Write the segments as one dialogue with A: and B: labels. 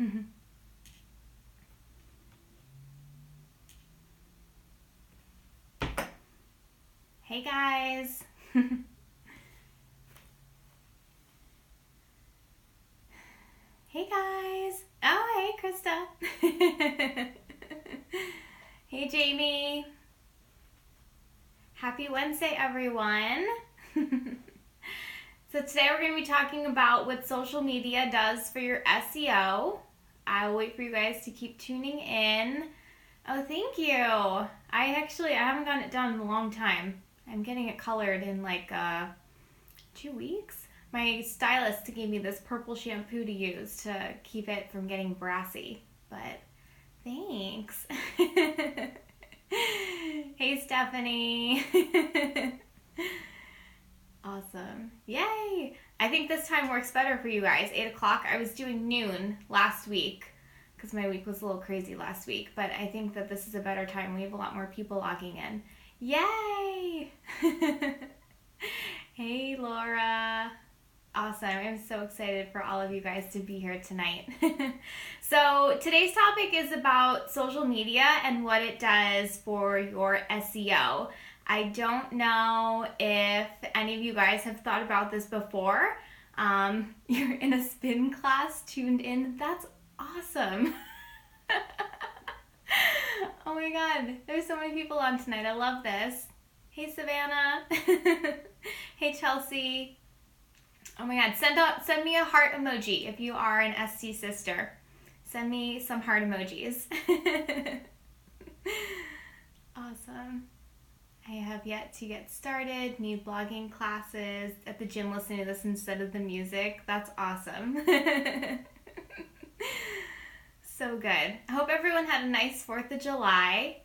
A: Hey guys. Hey guys. Oh, hey Krista. Hey Jamie. Happy Wednesday, everyone. So today we're going to be talking about what social media does for your SEO. I'll wait for you guys to keep tuning in. Oh, thank you. I haven't gotten it done in a long time. I'm getting it colored in like 2 weeks. My stylist gave me this purple shampoo to use to keep it from getting brassy, but thanks. Hey, Stephanie. Awesome. Yay! I think this time works better for you guys. 8 o'clock. I was doing noon last week because my week was a little crazy last week, but I think that this is a better time. We have a lot more people logging in. Yay! Hey, Laura. Awesome. I'm so excited for all of you guys to be here tonight. So today's topic is about social media and what it does for your SEO. I don't know if any of you guys have thought about this before. You're in a spin class tuned in. That's awesome. Oh my god, there's so many people on tonight. I love this. Hey, Savannah. Hey, Chelsea. Oh my god, send me a heart emoji if you are an SC sister. Send me some heart emojis. Awesome. I have yet to get started. Need blogging classes. At the gym listening to this instead of the music. That's awesome. So good. I hope everyone had a nice 4th of July.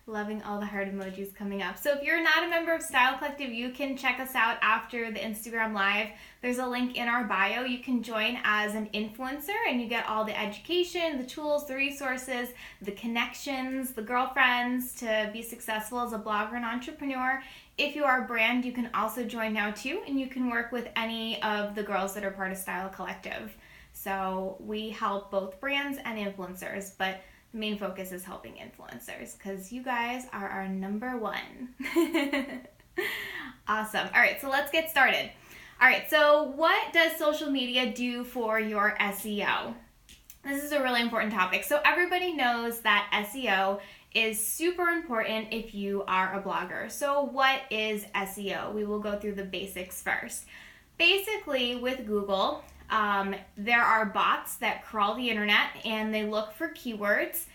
A: Loving all the heart emojis coming up. So if you're not a member of Style Collective, you can check us out after the Instagram Live. There's a link in our bio. You can join as an influencer and you get all the education, the tools, the resources, the connections, the girlfriends to be successful as a blogger and entrepreneur. If you are a brand, you can also join now too, and you can work with any of the girls that are part of Style Collective. So we help both brands and influencers, but the main focus is helping influencers because you guys are our number one. Awesome. All right, so let's get started. All right, so what does social media do for your SEO? This is a really important topic. So everybody knows that SEO is super important if you are a blogger. So what is SEO? We will go through the basics first. Basically, with Google, there are bots that crawl the internet and they look for keywords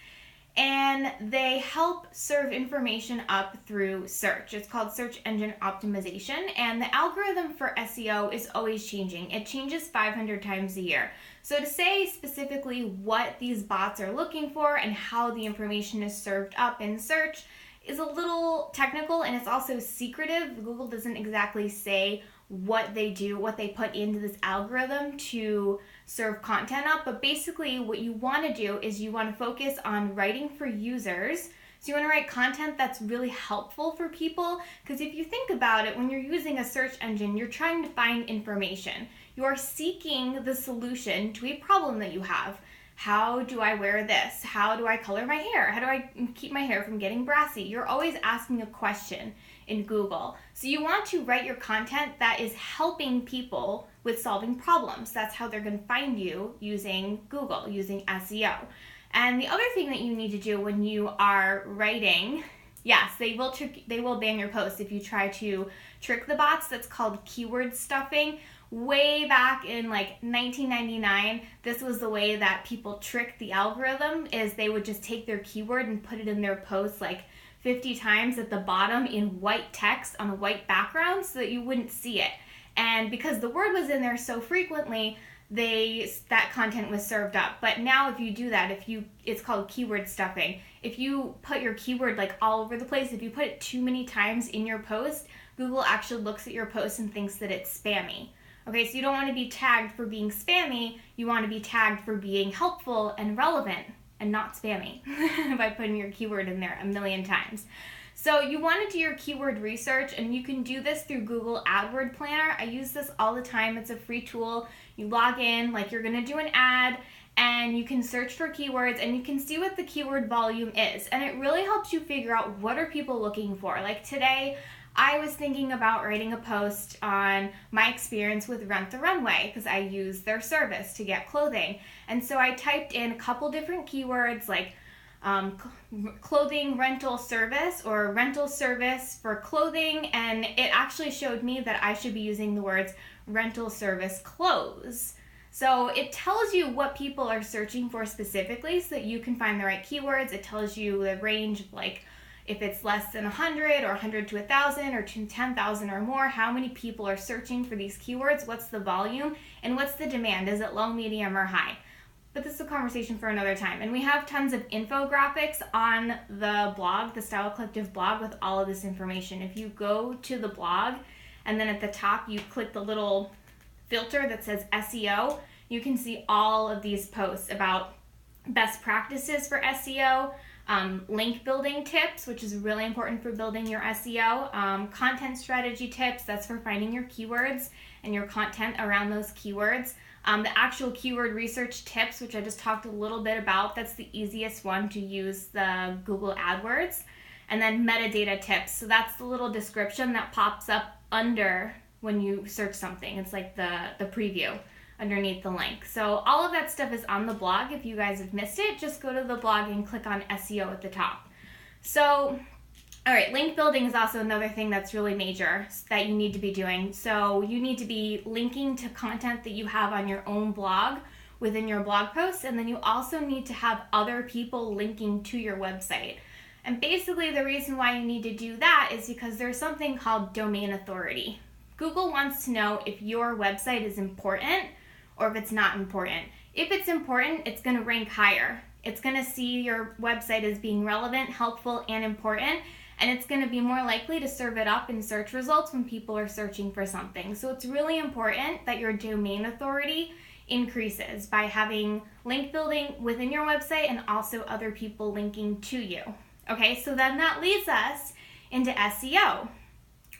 A: and they help serve information up through search. It's called search engine optimization, and the algorithm for SEO is always changing. It changes 500 times a year. So to say specifically what these bots are looking for and how the information is served up in search is a little technical, and it's also secretive. Google doesn't exactly say what they do, what they put into this algorithm to serve content up. But basically what you want to do is you want to focus on writing for users. So you want to write content that's really helpful for people, because if you think about it, when you're using a search engine, you're trying to find information. You are seeking the solution to a problem that you have. How do I wear this? How do I color my hair? How do I keep my hair from getting brassy? You're always asking a question in Google. So you want to write your content that is helping people with solving problems. That's how they're going to find you using Google, using SEO. And the other thing that you need to do when you are writing, yes, they will ban your post if you try to trick the bots. That's called keyword stuffing. Way back in like 1999, this was the way that people tricked the algorithm, is they would just take their keyword and put it in their posts like 50 times at the bottom in white text on a white background so that you wouldn't see it. And because the word was in there so frequently, that content was served up. But now if you do that, it's called keyword stuffing. If you put your keyword like all over the place, if you put it too many times in your post, Google actually looks at your post and thinks that it's spammy. Okay, so you don't want to be tagged for being spammy, you want to be tagged for being helpful and relevant and not spammy by putting your keyword in there a million times. So you want to do your keyword research, and you can do this through Google AdWord Planner. I use this all the time. It's a free tool. You log in like you're going to do an ad, and you can search for keywords, and you can see what the keyword volume is. And it really helps you figure out what are people looking for. Like today, I was thinking about writing a post on my experience with Rent the Runway because I use their service to get clothing. And so I typed in a couple different keywords like clothing rental service or rental service for clothing, and it actually showed me that I should be using the words rental service clothes. So it tells you what people are searching for specifically so that you can find the right keywords. It tells you the range of like if it's less than 100 or 100 to 1,000 or to 10,000 or more, how many people are searching for these keywords, what's the volume, and what's the demand? Is it low, medium, or high? But this is a conversation for another time. And we have tons of infographics on the blog, the Style Collective blog, with all of this information. If you go to the blog and then at the top you click the little filter that says SEO, you can see all of these posts about best practices for SEO, link building tips, which is really important for building your SEO, content strategy tips, that's for finding your keywords and your content around those keywords. The actual keyword research tips, which I just talked a little bit about, that's the easiest one to use, the Google AdWords. And then metadata tips, so that's the little description that pops up under when you search something. It's like the preview underneath the link. So all of that stuff is on the blog. If you guys have missed it, just go to the blog and click on SEO at the top. So, all right, link building is also another thing that's really major that you need to be doing. So you need to be linking to content that you have on your own blog within your blog posts, and then you also need to have other people linking to your website. And basically the reason why you need to do that is because there's something called domain authority. Google wants to know if your website is important or if it's not important. If it's important, it's going to rank higher. It's going to see your website as being relevant, helpful, and important, and it's going to be more likely to serve it up in search results when people are searching for something. So it's really important that your domain authority increases by having link building within your website and also other people linking to you. Okay, so then that leads us into SEO.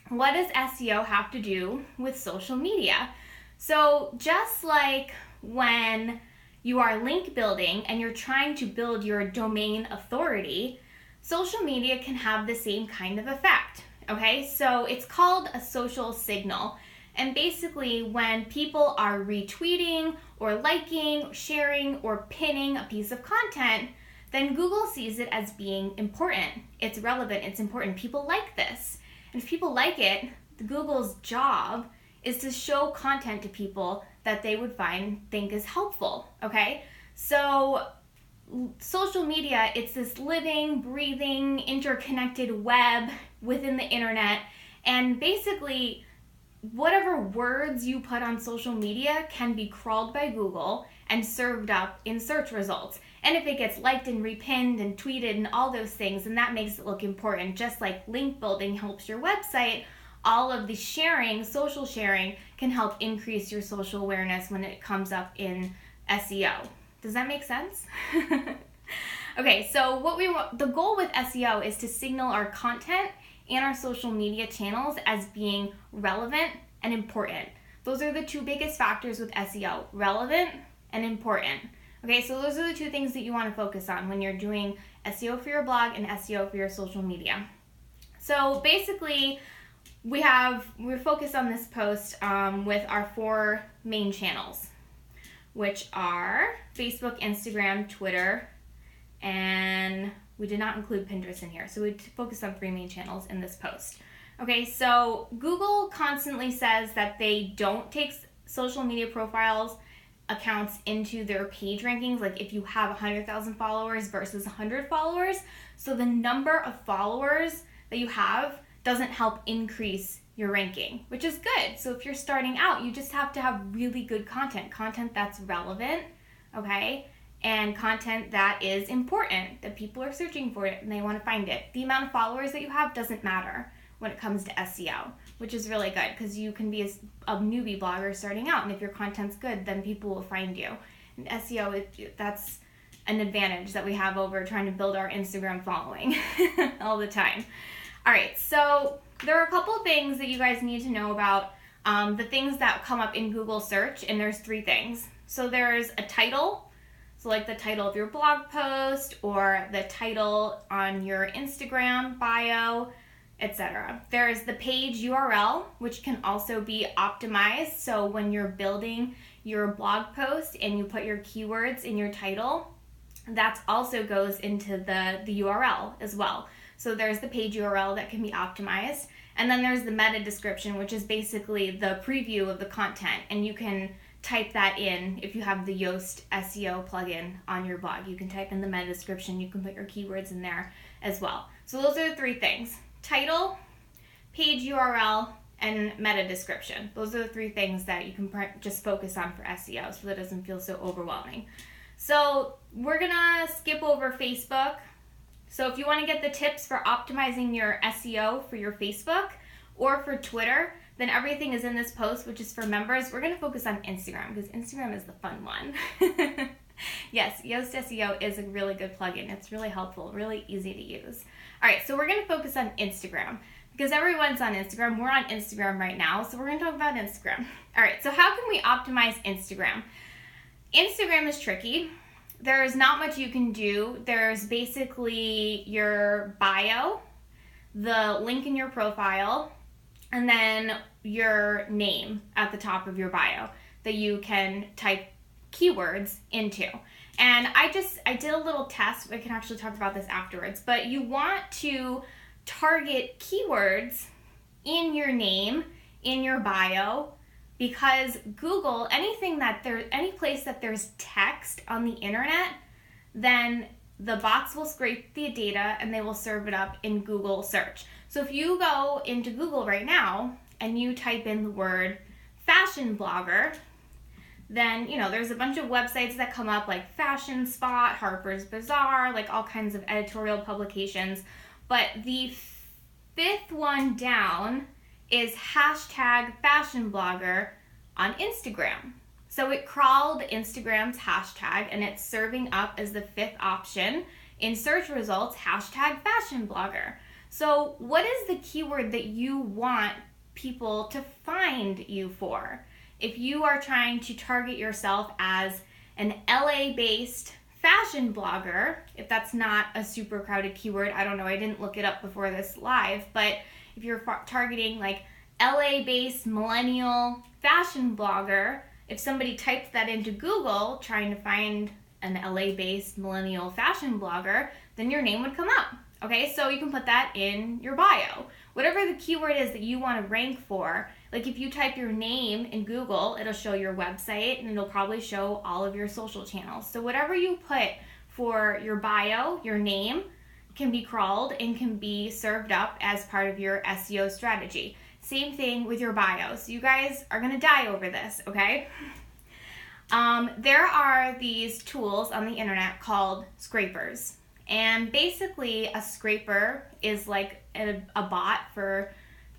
A: What does SEO have to do with social media? So just like when you are link building and you're trying to build your domain authority, social media can have the same kind of effect. Okay, so it's called a social signal. And basically when people are retweeting or liking, or sharing, or pinning a piece of content, then Google sees it as being important. It's relevant, it's important. People like this. And if people like it, Google's job is to show content to people that they would think is helpful, okay? So social media, it's this living, breathing, interconnected web within the internet, and basically whatever words you put on social media can be crawled by Google and served up in search results. And if it gets liked and repinned and tweeted and all those things, then that makes it look important. Just like link building helps your website, all of the sharing, social sharing, can help increase your social awareness when it comes up in SEO. Does that make sense? Okay, so the goal with SEO is to signal our content and our social media channels as being relevant and important. Those are the two biggest factors with SEO, relevant and important. Okay, so those are the two things that you want to focus on when you're doing SEO for your blog and SEO for your social media. So basically, we're focused on this post with our 4 main channels, which are Facebook, Instagram, Twitter, and we did not include Pinterest in here. So we focused on 3 main channels in this post. Okay, so Google constantly says that they don't take social media profiles accounts into their page rankings, like if you have 100,000 followers versus 100 followers. So the number of followers that you have doesn't help increase your ranking, which is good. So if you're starting out, you just have to have really good content that's relevant, okay? And content that is important, that people are searching for it and they want to find it. The amount of followers that you have doesn't matter when it comes to SEO, which is really good because you can be a newbie blogger starting out, and if your content's good, then people will find you. And SEO, that's an advantage that we have over trying to build our Instagram following all the time. All right, so there are a couple things that you guys need to know about the things that come up in Google search, and there's 3 things. So there's a title, so like the title of your blog post or the title on your Instagram bio, etc. There's the page URL, which can also be optimized. So when you're building your blog post and you put your keywords in your title, that also goes into the URL as well. So there's the page URL that can be optimized. And then there's the meta description, which is basically the preview of the content. And you can type that in if you have the Yoast SEO plugin on your blog. You can type in the meta description. You can put your keywords in there as well. So those are the 3 things: title, page URL, and meta description. Those are the 3 things that you can just focus on for SEO so that it doesn't feel so overwhelming. So we're gonna skip over Facebook. So if you want to get the tips for optimizing your SEO for your Facebook or for Twitter, then everything is in this post, which is for members. We're going to focus on Instagram because Instagram is the fun one. Yes, Yoast SEO is a really good plugin. It's really helpful, really easy to use. All right, so we're going to focus on Instagram because everyone's on Instagram. We're on Instagram right now, so we're going to talk about Instagram. All right, so how can we optimize Instagram? Instagram is tricky. There's not much you can do. There's basically your bio, the link in your profile, and then your name at the top of your bio that you can type keywords into. And I did a little test. We can actually talk about this afterwards, but you want to target keywords in your name, in your bio, because Google, any place that there's text on the internet, then the bots will scrape the data and they will serve it up in Google search. So if you go into Google right now and you type in the word fashion blogger, then there's a bunch of websites that come up like Fashion Spot, Harper's Bazaar, like all kinds of editorial publications. But the 5th one down is hashtag fashion blogger on Instagram. So it crawled Instagram's hashtag and it's serving up as the 5th option in search results, hashtag fashion blogger. So what is the keyword that you want people to find you for? If you are trying to target yourself as an LA-based fashion blogger, if that's not a super crowded keyword, I don't know, I didn't look it up before this live, but if you're targeting like LA-based millennial fashion blogger, if somebody typed that into Google trying to find an LA-based millennial fashion blogger, then your name would come up. Okay, so you can put that in your bio. Whatever the keyword is that you want to rank for, like if you type your name in Google, it'll show your website and it'll probably show all of your social channels. So whatever you put for your bio, your name, can be crawled and can be served up as part of your SEO strategy. Same thing with your bio. So you guys are going to die over this, okay? There are these tools on the internet called scrapers. And basically a scraper is like a bot for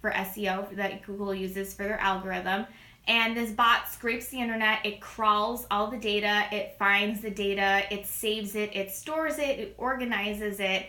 A: SEO that Google uses for their algorithm. And this bot scrapes the internet, it crawls all the data, it finds the data, it saves it, it stores it, it organizes it.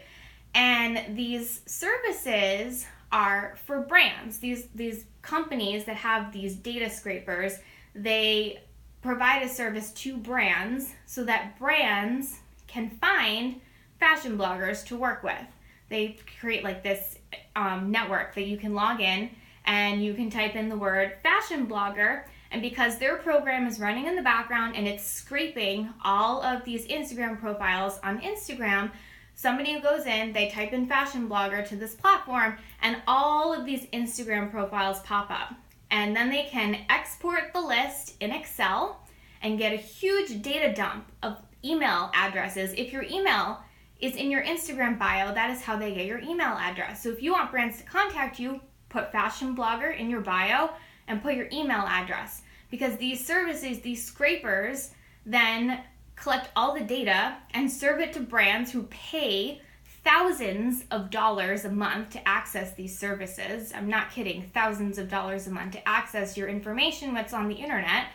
A: And these services are for brands. These companies that have these data scrapers, they provide a service to brands so that brands can find fashion bloggers to work with. They create like this network that you can log in and you can type in the word fashion blogger, and because their program is running in the background and it's scraping all of these Instagram profiles on Instagram, somebody who goes in, they type in fashion blogger to this platform and all of these Instagram profiles pop up. And then they can export the list in Excel and get a huge data dump of email addresses. If your email is in your Instagram bio, that is how they get your email address. So if you want brands to contact you, put fashion blogger in your bio and put your email address, because these services, these scrapers, then collect all the data and serve it to brands who pay thousands of dollars a month to access these services. I'm not kidding, thousands of dollars a month to access your information that's on the internet,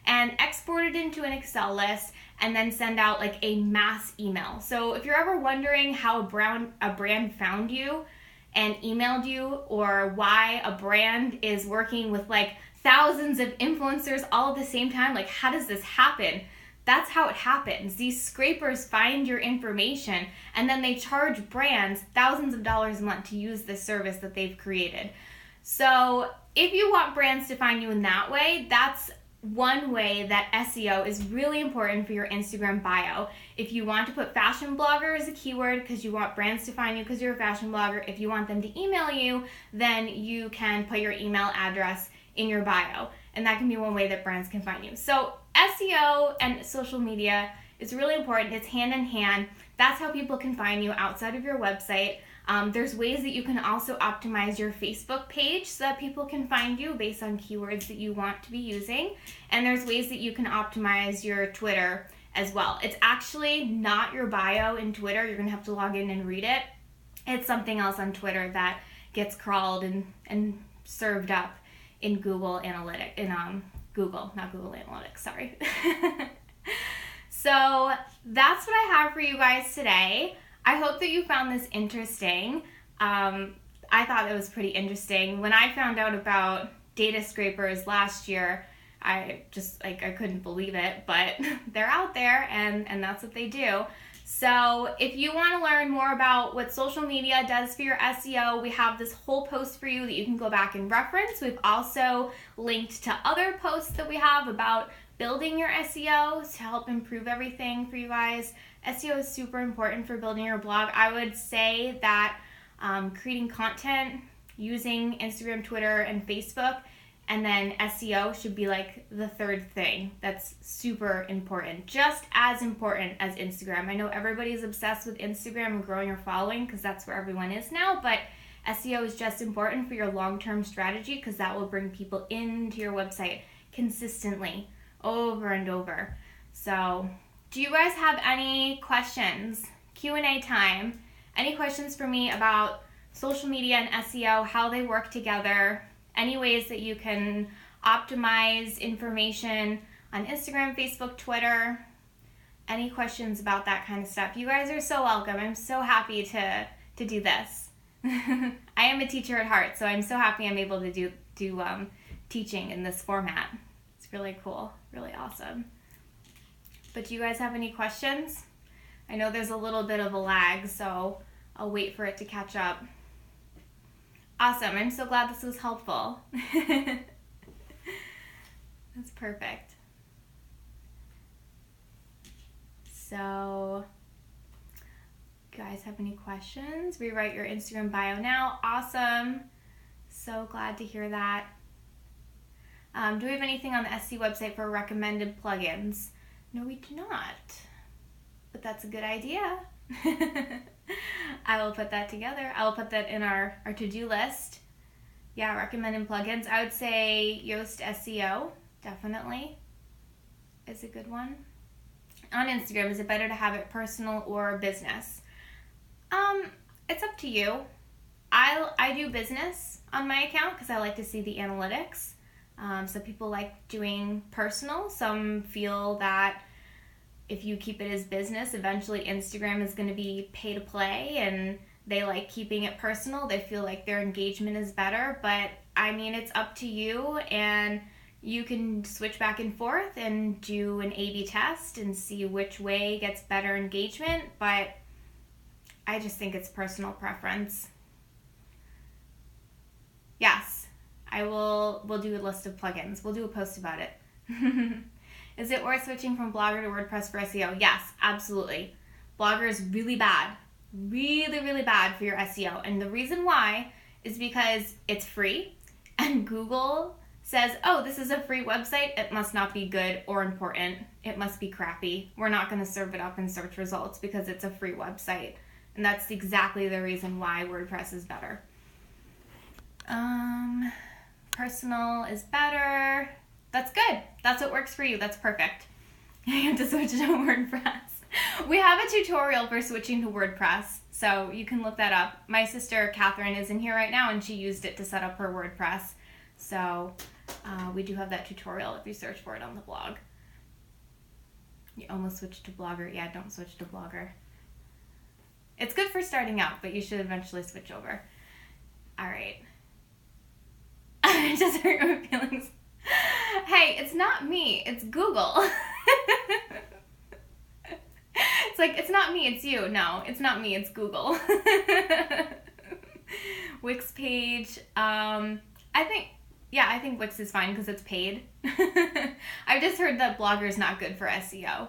A: and export it into an Excel list and then send out like a mass email. So if you're ever wondering how a brand found you, and emailed you, or why a brand is working with like thousands of influencers all at the same time. Like, how does this happen? That's how it happens. These scrapers find your information and then they charge brands thousands of dollars a month to use this service that they've created. So if you want brands to find you in that way, that's one way that SEO is really important for your Instagram bio. If you want to put fashion blogger as a keyword because you want brands to find you because you're a fashion blogger, if you want them to email you, then you can put your email address in your bio. And that can be one way that brands can find you. So SEO and social media is really important. It's hand in hand. That's how people can find you outside of your website. There's ways that you can also optimize your Facebook page so that people can find you based on keywords that you want to be using. And there's ways that you can optimize your Twitter as well. It's actually not your bio in Twitter. You're going to have to log in and read it. It's something else on Twitter that gets crawled and served up in Google Analytics, not Google Analytics, sorry. So that's what I have for you guys today. I hope that you found this interesting. I thought it was pretty interesting. When I found out about data scrapers last year, I couldn't believe it, but they're out there and that's what they do. So if you want to learn more about what social media does for your SEO, we have this whole post for you that you can go back and reference. We've also linked to other posts that we have about building your SEO to help improve everything for you guys. SEO is super important for building your blog. I would say that creating content using Instagram, Twitter, and Facebook, and then SEO should be like the third thing that's super important, just as important as Instagram. I know everybody's obsessed with Instagram and growing your following because that's where everyone is now, but SEO is just important for your long-term strategy because that will bring people into your website consistently over and over. So do you guys have any questions? Q&A time. Any questions for me about social media and SEO, how they work together, any ways that you can optimize information on Instagram, Facebook, Twitter, any questions about that kind of stuff? You guys are so welcome. I'm so happy to do this. I am a teacher at heart, so I'm so happy I'm able to do teaching in this format. It's really cool, really awesome. But do you guys have any questions? I know there's a little bit of a lag, so I'll wait for it to catch up. Awesome, I'm so glad this was helpful. That's perfect. So, you guys have any questions? Rewrite your Instagram bio now. Awesome. So glad to hear that. Do we have anything on the SC website for recommended plugins? No, we do not. But that's a good idea. I will put that together. I will put that in our to-do list. Yeah, recommended plugins. I would say Yoast SEO, definitely, is a good one. On Instagram, is it better to have it personal or business? It's up to you. I do business on my account because I like to see the analytics. Some people like doing personal. Some feel that if you keep it as business, eventually Instagram is going to be pay to play, and they like keeping it personal. They feel like their engagement is better, but I mean, it's up to you, and you can switch back and forth and do an A/B test and see which way gets better engagement, but I just think it's personal preference. Yes, we'll do a list of plugins. We'll do a post about it. Is it worth switching from Blogger to WordPress for SEO? Yes, absolutely. Blogger is really bad. Really, really bad for your SEO. And the reason why is because it's free, and Google says, oh, this is a free website. It must not be good or important. It must be crappy. We're not going to serve it up in search results because it's a free website. And that's exactly the reason why WordPress is better. Personal is better. That's good. That's what works for you. That's perfect. You have to switch to WordPress. We have a tutorial for switching to WordPress, so you can look that up. My sister Catherine is in here right now, and she used it to set up her WordPress. So we do have that tutorial if you search for it on the blog. You almost switched to Blogger. Yeah, don't switch to Blogger. It's good for starting out, but you should eventually switch over. All right. I just hurt my feelings. Hey, it's not me. It's Google. It's like, it's not me, it's you. No, it's not me, it's Google. Wix page. I think Wix is fine because it's paid. I've just heard that Blogger is not good for SEO.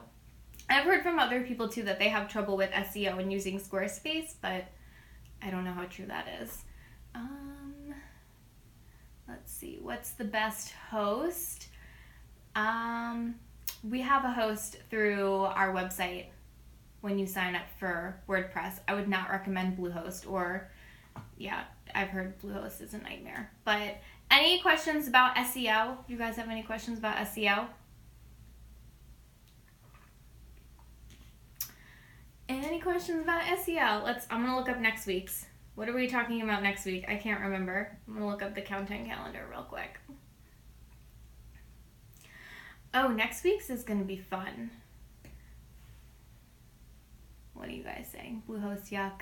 A: I've heard from other people too that they have trouble with SEO and using Squarespace, but I don't know how true that is. Let's see, what's the best host? We have a host through our website when you sign up for WordPress. I would not recommend Bluehost, or yeah, I've heard Bluehost is a nightmare. But any questions about SEO? You guys have any questions about SEO? Any questions about SEO? I'm gonna look up next week's. What are we talking about next week? I can't remember. I'm gonna look up the content calendar real quick. Oh, next week's is gonna be fun. What are you guys saying? Bluehost, yuck.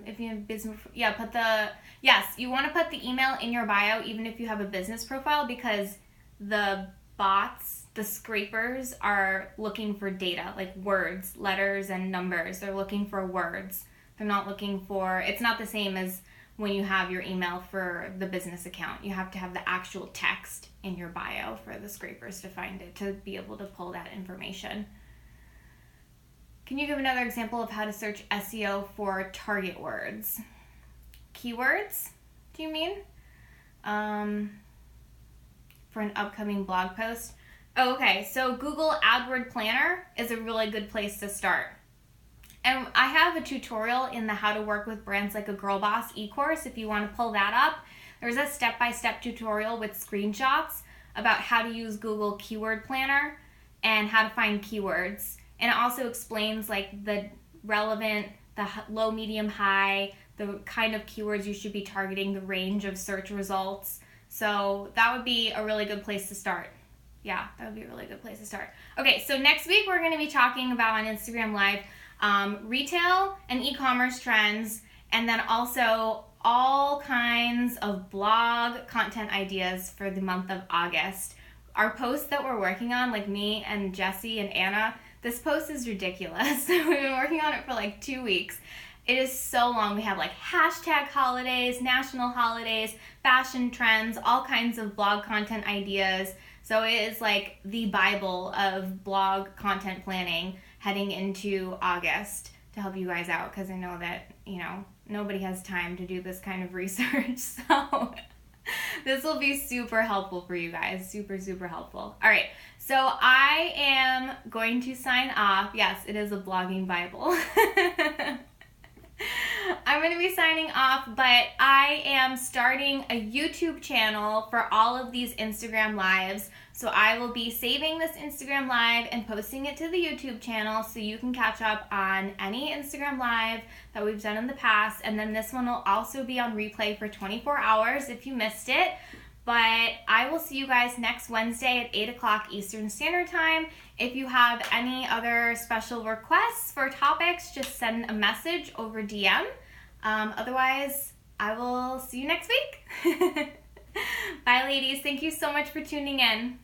A: If you have business, yes, you want to put the email in your bio even if you have a business profile, because the bots, the scrapers, are looking for data, like words, letters, and numbers. They're looking for words. They're not looking for, it's not the same as when you have your email for the business account. You have to have the actual text in your bio for the scrapers to find it, to be able to pull that information. Can you give another example of how to search SEO for target words? Keywords, do you mean? For an upcoming blog post? Oh, okay, so Google AdWord Planner is a really good place to start. And I have a tutorial in the How to Work with Brands Like a Girl Boss e-course if you want to pull that up. There's a step-by-step tutorial with screenshots about how to use Google Keyword Planner and how to find keywords. And it also explains like the relevant, the low, medium, high, the kind of keywords you should be targeting, the range of search results. So that would be a really good place to start. Yeah, that would be a really good place to start. Okay, so next week we're going to be talking about on Instagram Live retail and e-commerce trends, and then also all kinds of blog content ideas for the month of August. Our posts that we're working on, like me and Jessie and Anna, this post is ridiculous. We've been working on it for like 2 weeks. It is so long. We have like hashtag holidays, national holidays, fashion trends, all kinds of blog content ideas. So it is like the Bible of blog content planning heading into August to help you guys out, because I know that, nobody has time to do this kind of research. So this will be super helpful for you guys. Super, super helpful. All right. So I am going to sign off. Yes, it is a blogging Bible. I'm going to be signing off, but I am starting a YouTube channel for all of these Instagram Lives. So I will be saving this Instagram Live and posting it to the YouTube channel so you can catch up on any Instagram Live that we've done in the past. And then this one will also be on replay for 24 hours if you missed it. But I will see you guys next Wednesday at 8 o'clock Eastern Standard Time. If you have any other special requests for topics, just send a message over DM. Otherwise, I will see you next week. Bye, ladies. Thank you so much for tuning in.